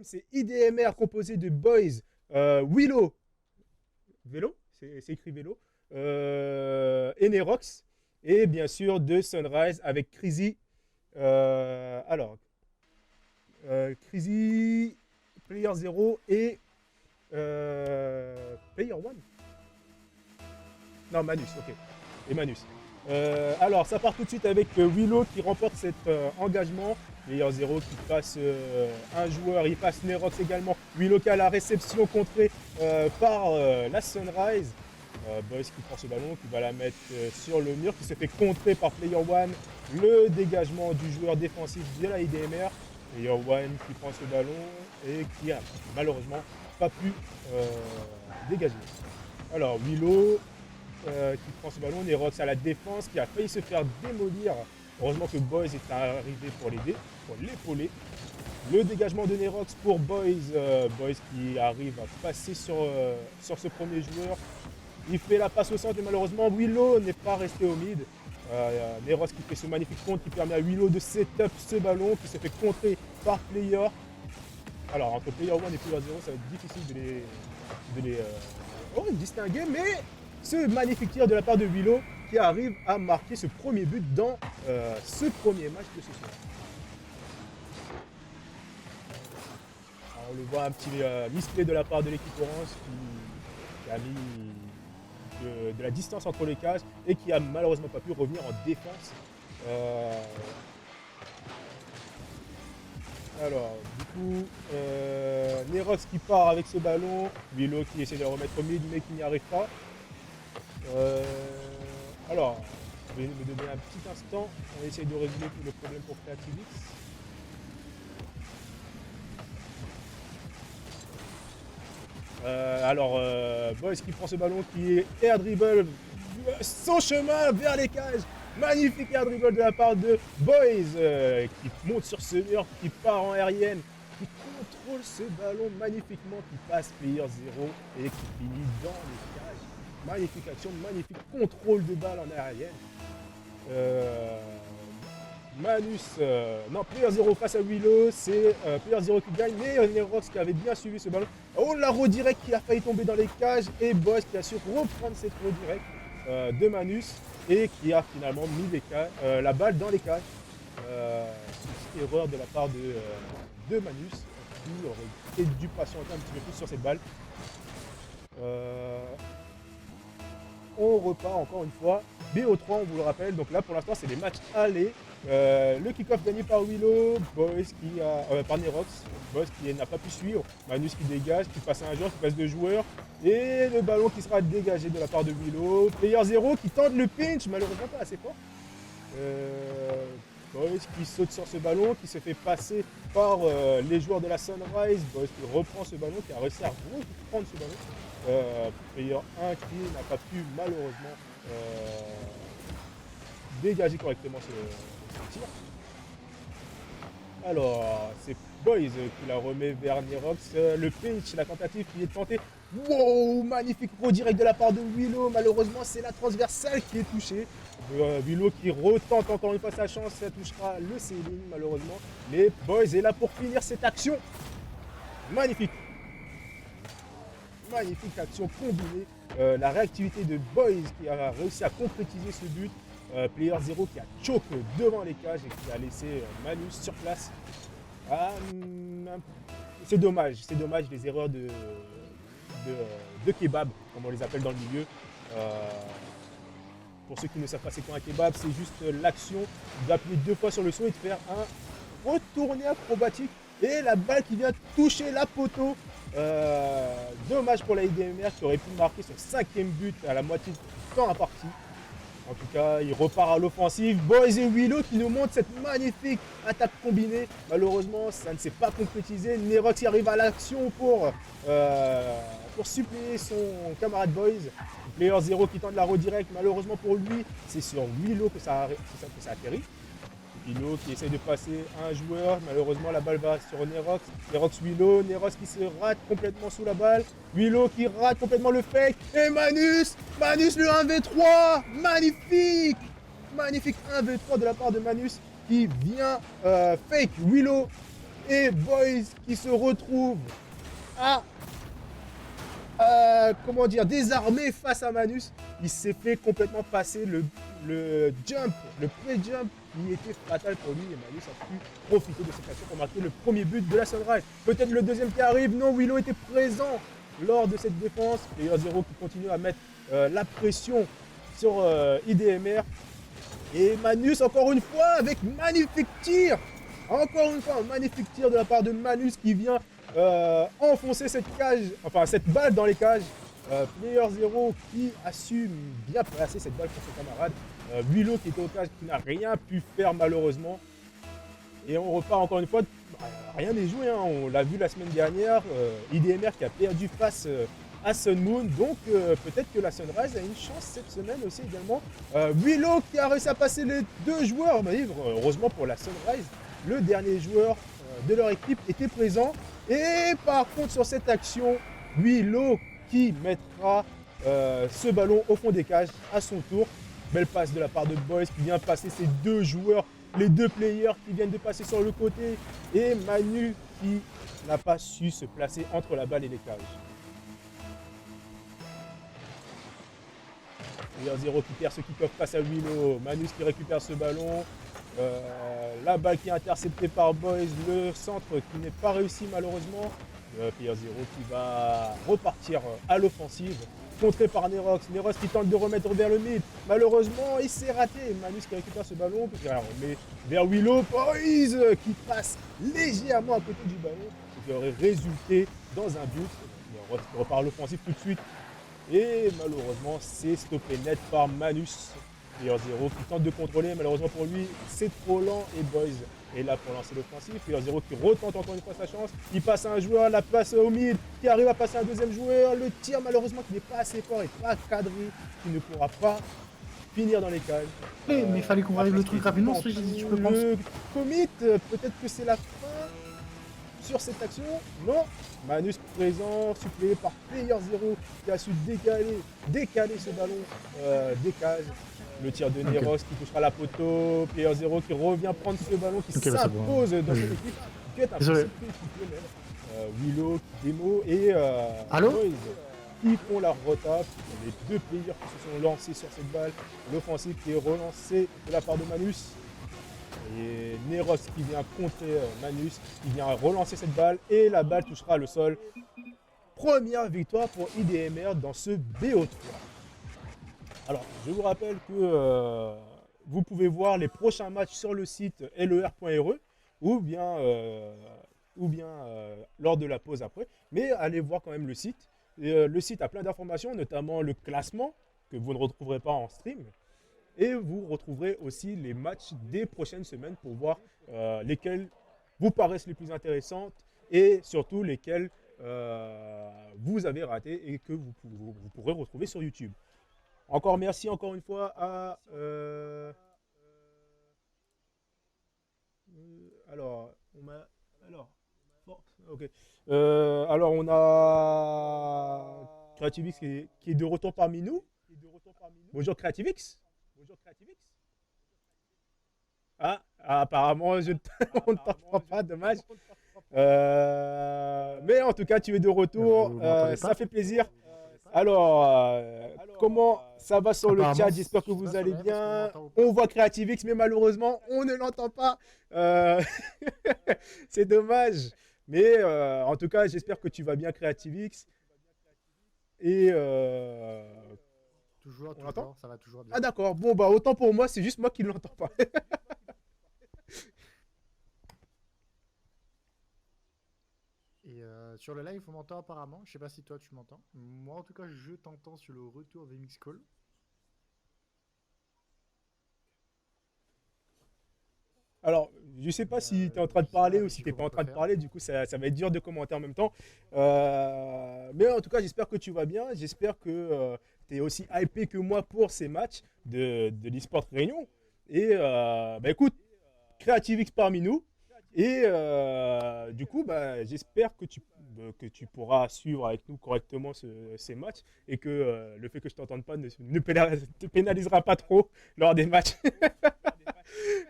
c'est IDMR composé de Boys, Willow, Vélo, c'est écrit Vélo, et Nerox, et bien sûr de Sunrise avec Crazy. Crazy, Player 0 et Player 1. Non, Manus, ok. Et Manus. Alors, ça part tout de suite avec Willow qui remporte cet engagement. Player 0 qui passe un joueur, il passe Nerox également. Willow qui a la réception contrée par la Sunrise. Boys qui prend ce ballon, qui va la mettre sur le mur, qui se fait contrer par Player 1. Le dégagement du joueur défensif de la IDMR. Player 1 qui prend ce ballon et qui a malheureusement pas pu dégager. Alors, Willow qui prend ce ballon, Nerox à la défense, qui a failli se faire démolir. Heureusement que Boys est arrivé pour l'aider, pour l'épauler. Le dégagement de Nerox pour Boys. Boys qui arrive à passer sur ce premier joueur. Il fait la passe au centre, mais malheureusement, Willow n'est pas resté au mid. Nerox qui fait ce magnifique contre qui permet à Willow de setup ce ballon, qui se fait contrer par Player. Alors, entre Player 1 et Player 0, ça va être difficile de les distinguer, mais ce magnifique tir de la part de Willow qui arrive à marquer ce premier but dans ce premier match de ce soir. Alors, on le voit un petit misplay de la part de l'équipe orange qui a mis de la distance entre les cages et qui a malheureusement pas pu revenir en défense. Alors, du coup, Nerox qui part avec ce ballon, Willow qui essaie de le remettre au mid mais qui n'y arrive pas. Alors, je vais me donner un petit instant, on va essayer de résoudre le problème pour Creativix. Boys qui prend ce ballon, qui est air dribble son chemin vers les cages. Magnifique air dribble de la part de Boys qui monte sur ce mur, qui part en aérienne, qui contrôle ce ballon magnifiquement, qui passe Player 0 et qui finit dans les cages. Magnifique action, magnifique contrôle de balle en aérienne. Player 0 face à Willow, c'est Player 0 qui gagne, mais Nerox qui avait bien suivi ce ballon. Oh, la redirect qui a failli tomber dans les cages et Boys qui a su reprendre cette redirect de Manus et qui a finalement mis la balle dans les cages. Une erreur de la part de Manus qui aurait dû patienter un petit peu plus sur cette balle. On repart encore une fois. BO3, on vous le rappelle. Donc là, pour l'instant, c'est des matchs allés. Le kick-off gagné par Willow, par Nerox. Boys qui n'a pas pu suivre. Manus qui dégage, qui passe à un joueur, qui passe deux joueurs. Et le ballon qui sera dégagé de la part de Willow. Player 0 qui tente le pinch, malheureusement pas assez fort. Boys qui saute sur ce ballon, qui se fait passer par les joueurs de la Sunrise. Boys qui reprend ce ballon, qui a réussi à reprendre ce ballon. Player 1 qui n'a pas pu malheureusement dégager correctement ce tir. Alors, c'est Boys qui la remet vers Nerox. Le pinch, la tentative qui est tentée. Wow, magnifique redirect de la part de Willow. Malheureusement, c'est la transversale qui est touchée. Willow qui retente encore une fois sa chance. Ça touchera le ceiling, malheureusement. Mais Boys est là pour finir cette action. Magnifique. Magnifique action combinée. La réactivité de Boys qui a réussi à concrétiser ce but. Player 0 qui a choke devant les cages et qui a laissé Manus sur place. C'est dommage les erreurs de kebab, comme on les appelle dans le milieu. Pour ceux qui ne savent pas c'est quoi un kebab, c'est juste l'action d'appuyer deux fois sur le saut et de faire un retourné acrobatique. Et la balle qui vient toucher la poteau. Dommage pour la IDMR qui aurait pu marquer son 5e but à la moitié du temps imparti. En tout cas, il repart à l'offensive. Boys et Willow qui nous montrent cette magnifique attaque combinée. Malheureusement, ça ne s'est pas concrétisé. Nerox qui arrive à l'action pour suppléer son camarade Boys. Player 0 qui tente la redirect. Malheureusement pour lui, c'est sur Willow que ça atterrit. Willow qui essaye de passer un joueur, malheureusement la balle va sur Nerox. Nerox Willow, Nerox qui se rate complètement sous la balle. Willow qui rate complètement le fake. Et Manus le 1v3. Magnifique. Magnifique 1v3 de la part de Manus qui vient fake Willow. Et Boys qui se retrouve à comment dire, désarmé face à Manus. Il s'est fait complètement passer le jump, le pré-jump qui était fatal pour lui. Et Manus a pu profiter de cette action pour marquer le premier but de la Sunrise. Peut-être le deuxième qui arrive. Non, Willow était présent lors de cette défense. Player 0 qui continue à mettre la pression sur IDMR. Et Manus, encore une fois, avec magnifique tir. Encore une fois, un magnifique tir de la part de Manus qui vient enfoncer cette cage, enfin cette balle dans les cages. Player 0 qui a su bien placer cette balle pour son camarade. Willow qui était au cage qui n'a rien pu faire malheureusement. Et on repart encore une fois. Rien n'est joué, hein. On l'a vu la semaine dernière. IDMR qui a perdu face à Sun Moon. Donc peut-être que la Sunrise a une chance cette semaine aussi également. Willow qui a réussi à passer les deux joueurs. Heureusement pour la Sunrise, le dernier joueur de leur équipe était présent. Et par contre sur cette action, Willow qui mettra ce ballon au fond des cages à son tour. Belle passe de la part de Boys qui vient passer ces deux joueurs, les deux players qui viennent de passer sur le côté. Et Manu qui n'a pas su se placer entre la balle et les cages. Player 0 qui perd ce kick-off face à Willow. Manus qui récupère ce ballon. La balle qui est interceptée par Boys, le centre qui n'est pas réussi malheureusement. Player 0 qui va repartir à l'offensive, contré par Nerox. Nerox qui tente de remettre vers le mid. Malheureusement, il s'est raté. Manus qui récupère ce ballon, qui remet vers Willow. Boys qui passe légèrement à côté du ballon, ce qui aurait résulté dans un but. Nerox qui repart à l'offensive tout de suite. Et malheureusement, c'est stoppé net par Manus. Player 0 qui tente de contrôler, malheureusement pour lui, c'est trop lent et Boys est là pour lancer l'offensive. Player 0 qui retente encore une fois sa chance. Il passe à un joueur, la passe au mid, qui arrive à passer à un deuxième joueur. Le tir, malheureusement, qui n'est pas assez fort et pas cadré, qui ne pourra pas finir dans les cages. Mais il fallait qu'on arrive le truc rapidement, ce que j'ai dit, tu peux prendre. Le commit, peut-être que c'est la fin sur cette action. Non, Manus présent, suppléé par Player 0 qui a su décaler ce ballon des cages. Le tir de Neros qui touchera la poteau. Player 0 qui revient prendre ce ballon qui s'impose dans cette équipe. Qui est un Désolé. Willow, Demo et Boys qui font la rota. Les deux players qui se sont lancés sur cette balle. L'offensive qui est relancée de la part de Manus. Et Neros qui vient contrer Manus, qui vient relancer cette balle et la balle touchera le sol. Première victoire pour IDMR dans ce BO3. Alors, je vous rappelle que vous pouvez voir les prochains matchs sur le site ler.re ou bien lors de la pause après. Mais allez voir quand même le site. Le site a plein d'informations, notamment le classement que vous ne retrouverez pas en stream. Et vous retrouverez aussi les matchs des prochaines semaines pour voir lesquels vous paraissent les plus intéressantes et surtout lesquels vous avez ratés et que vous pourrez retrouver sur YouTube. Encore merci encore une fois à... alors, on m'a... Alors, ok. Alors, on a Creativix qui est de retour parmi nous. Bonjour Creativix. Ah, apparemment, on ne t'entend pas, dommage. Mais en tout cas, tu es de retour. Ça fait plaisir. Alors, comment ça va sur le chat? J'espère que vous allez bien. On voit Creativix, mais malheureusement, on ne l'entend pas. C'est dommage. Mais en tout cas, j'espère que tu vas bien, Creativix. Et toujours, ça va toujours bien. Ah d'accord, bon bah autant pour moi, c'est juste moi qui ne l'entends pas. Et sur le live, on m'entend apparemment. Je sais pas si toi tu m'entends. Moi en tout cas, je t'entends sur le retour des Mix Call. Alors, je sais pas si tu es en train de parler ou si tu n'es pas en train de parler, du coup ça va être dur de commenter en même temps. Mais en tout cas, j'espère que tu vas bien, j'espère que tu es aussi hypé que moi pour ces matchs de l'eSport Réunion. Et bah écoute, Creativix parmi nous. Et du coup, bah, j'espère que tu pourras suivre avec nous correctement ces matchs et que le fait que je ne t'entende pas ne te pénalisera pas trop lors des matchs.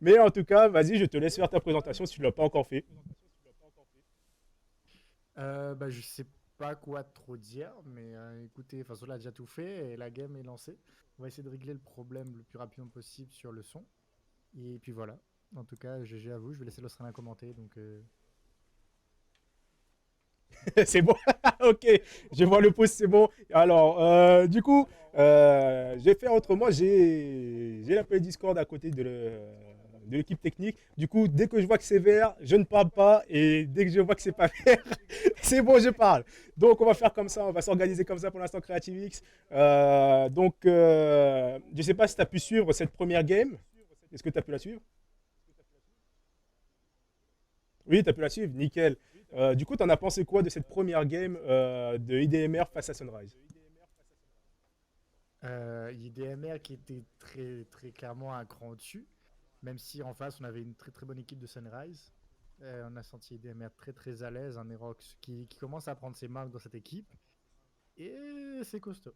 Mais en tout cas, vas-y, je te laisse faire ta présentation si tu ne l'as pas encore fait. Je sais pas quoi trop dire, mais écoutez, Fasoul a déjà tout fait et la game est lancée. On va essayer de régler le problème le plus rapidement possible sur le son. Et puis voilà. En tout cas, GG à vous, je vais laisser l'Australien commenter. C'est bon. Ok, je vois le pouce, c'est bon. Alors, du coup, je vais faire autrement. J'ai l'appel Discord à côté de l'équipe technique. Du coup, dès que je vois que c'est vert, je ne parle pas. Et dès que je vois que c'est pas vert, c'est bon, je parle. Donc, on va faire comme ça. On va s'organiser comme ça pour l'instant CreativeX. Je ne sais pas si tu as pu suivre cette première game. Est-ce que tu as pu la suivre? Oui, tu as pu la suivre. Nickel. Du coup, tu en as pensé quoi de cette première game de IDMR face à Sunrise? IDMR qui était très, très clairement un cran au-dessus, même si en face on avait une très très bonne équipe de Sunrise. On a senti IDMR très très à l'aise, un Nerox qui commence à prendre ses marques dans cette équipe. Et c'est costaud.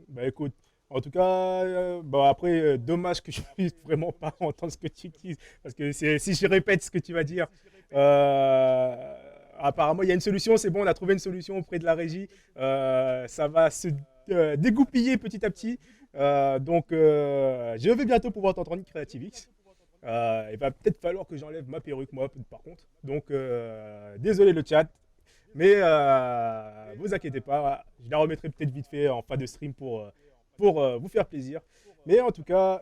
Bah écoute, en tout cas, bon après, dommage que je puisse vraiment pas entendre ce que tu dis, parce que si je répète ce que tu vas dire, euh, apparemment il y a une solution, c'est bon, on a trouvé une solution auprès de la régie, ça va se dégoupiller petit à petit, je vais bientôt pouvoir t'entendre CreativeX. Il va peut-être falloir que j'enlève ma perruque moi par contre, désolé le chat, mais vous inquiétez pas, je la remettrai peut-être vite fait en fin de stream pour vous faire plaisir. Mais en tout cas,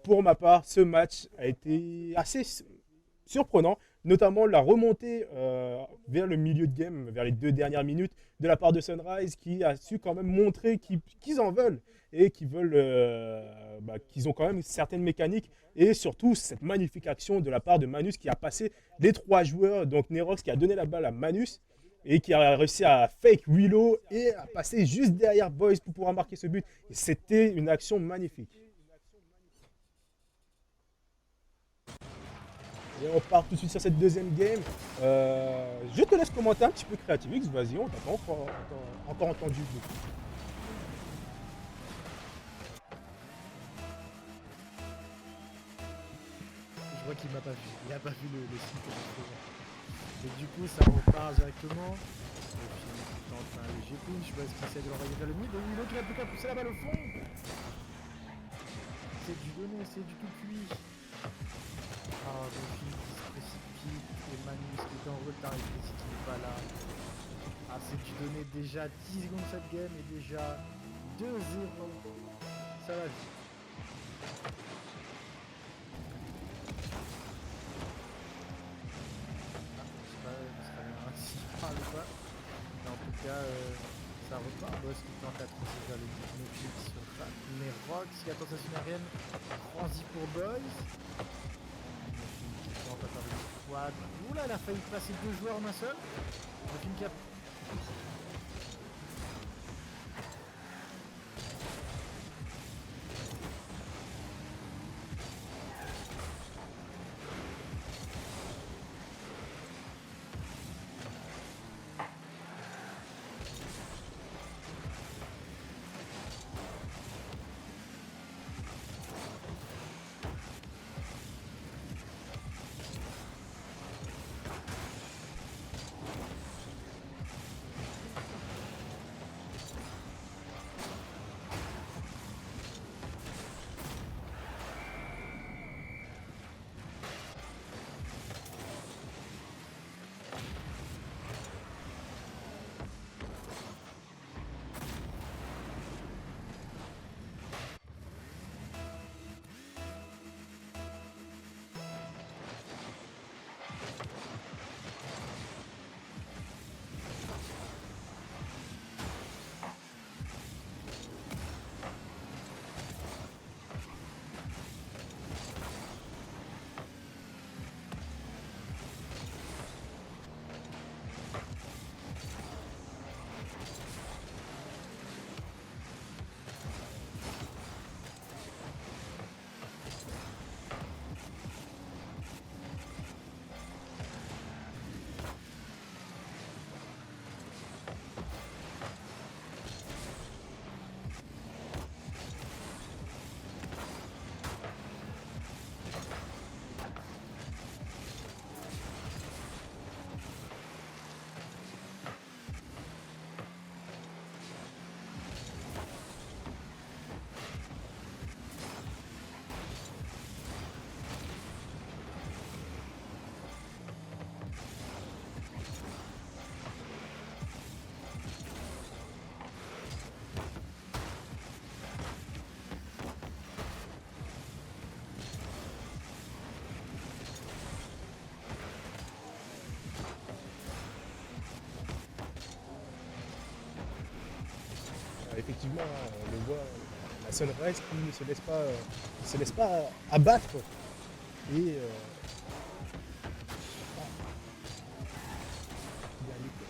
pour ma part, ce match a été assez surprenant, notamment la remontée vers le milieu de game, vers les 2 dernières minutes de la part de Sunrise, qui a su quand même montrer qu'ils en veulent et qu'ils ont quand même certaines mécaniques et surtout cette magnifique action de la part de Manus qui a passé les 3 joueurs, donc Nerox qui a donné la balle à Manus et qui a réussi à fake Willow et à passer juste derrière Boys pour pouvoir marquer ce but. Et c'était une action magnifique. Et on part tout de suite sur cette deuxième game. Je te laisse commenter un petit peu CreativeX, vas-y, on t'a pas encore entendu. Je vois qu'il m'a pas vu. Il a pas vu le site que je faisais. Et du coup, ça repart directement. Et puis, on tente un léger push. Je vois ce qu'il essaie de l'envoyer vers le mid. Et l'autre, il a plus qu'à pousser la balle au fond. C'est du donné, c'est du tout cuit. Ah, Dauphine qui se précipite. Et Manus qui est en retard et qui n'est pas là. Ah, c'est du donné déjà 10 secondes cette game. Et déjà 2-0. Ça va vite. Parle pas. Mais en tout cas, ça repart. Boss qui tente la transition vers le Netflix sur ça. Mais Rox qui attend sa sumérienne. Transi pour Boys. Qui tente à faire le squad. Oula, elle a failli passer 2 joueurs en un seul. Dauphine qui a. effectivement, on le voit, la Sunrise qui ne se laisse pas abattre. Et dernier coup.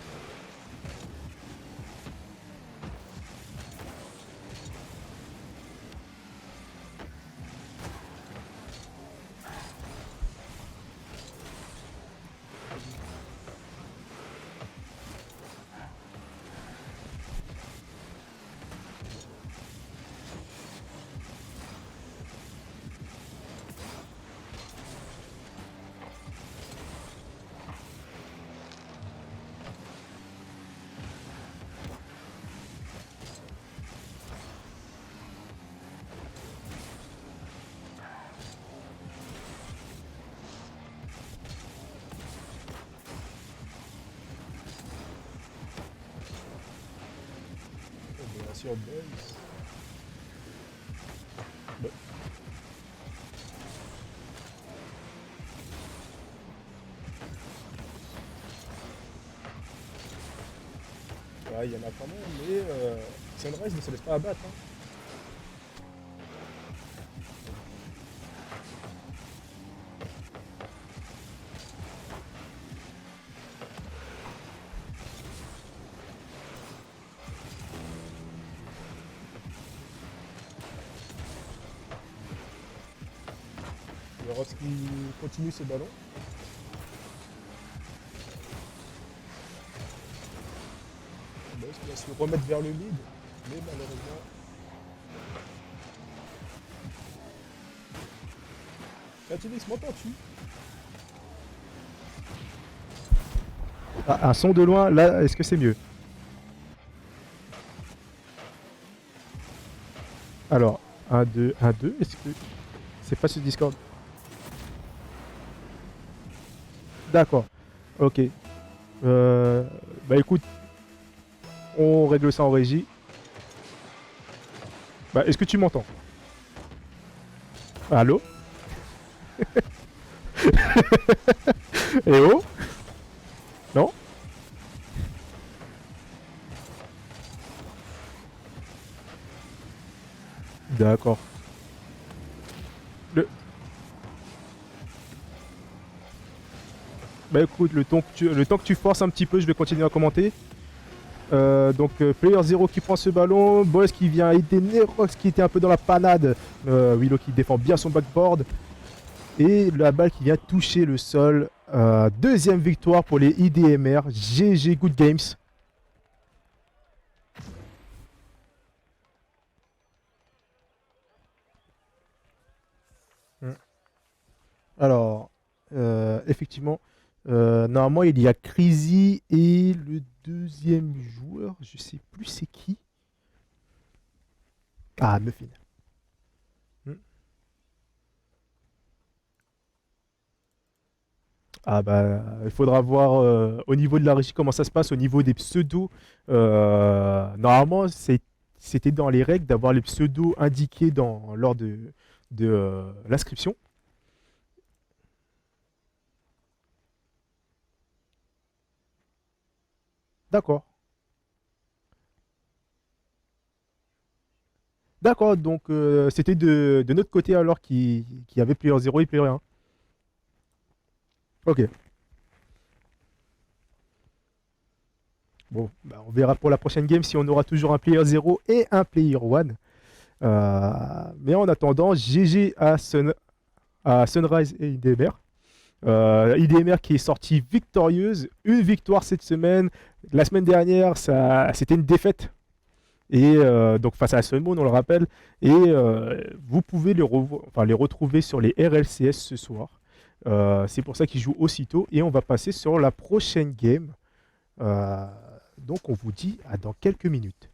Bien sûr, Buzz. Bon. Ouais, il y en a quand même, mais Sunrise ne se laisse pas abattre. Hein. Ross qui continue ses ballons. Buzz qui va se remettre vers le lead, mais malheureusement. Catilix, m'entends-tu? Ah, un son de loin, là, est-ce que c'est mieux? Alors, 1, 2, 1, 2, est-ce que c'est pas sur Discord? D'accord, ok. Bah écoute, on règle ça en régie. Bah, est-ce que tu m'entends? Allô? Eh oh? Non? D'accord. Bah écoute, le temps que tu forces un petit peu, je vais continuer à commenter. Player 0 qui prend ce ballon, Boys qui vient aider Nerox qui était un peu dans la panade, Willow qui défend bien son backboard, et la balle qui vient toucher le sol. Deuxième victoire pour les IDMR, GG Good Games. Alors, effectivement, normalement il y a Crazy et le deuxième joueur, je sais plus c'est qui. Ah, Muffin. Ah bah, il faudra voir au niveau de la régie comment ça se passe, au niveau des pseudos. Normalement, c'était dans les règles d'avoir les pseudos indiqués lors de l'inscription. D'accord. D'accord, donc c'était de notre côté alors qui avait player 0 et player 1. Ok. Bon, bah, on verra pour la prochaine game si on aura toujours un player 0 et un player 1. Mais en attendant, GG à Sunrise et IDMR. IDMR qui est sortie victorieuse. Une victoire cette semaine. La semaine dernière, c'était une défaite. Et donc face à Sunmoon, on le rappelle. Et vous pouvez les retrouver sur les RLCS ce soir. C'est pour ça qu'ils jouent aussitôt. Et on va passer sur la prochaine game. Donc on vous dit à dans quelques minutes.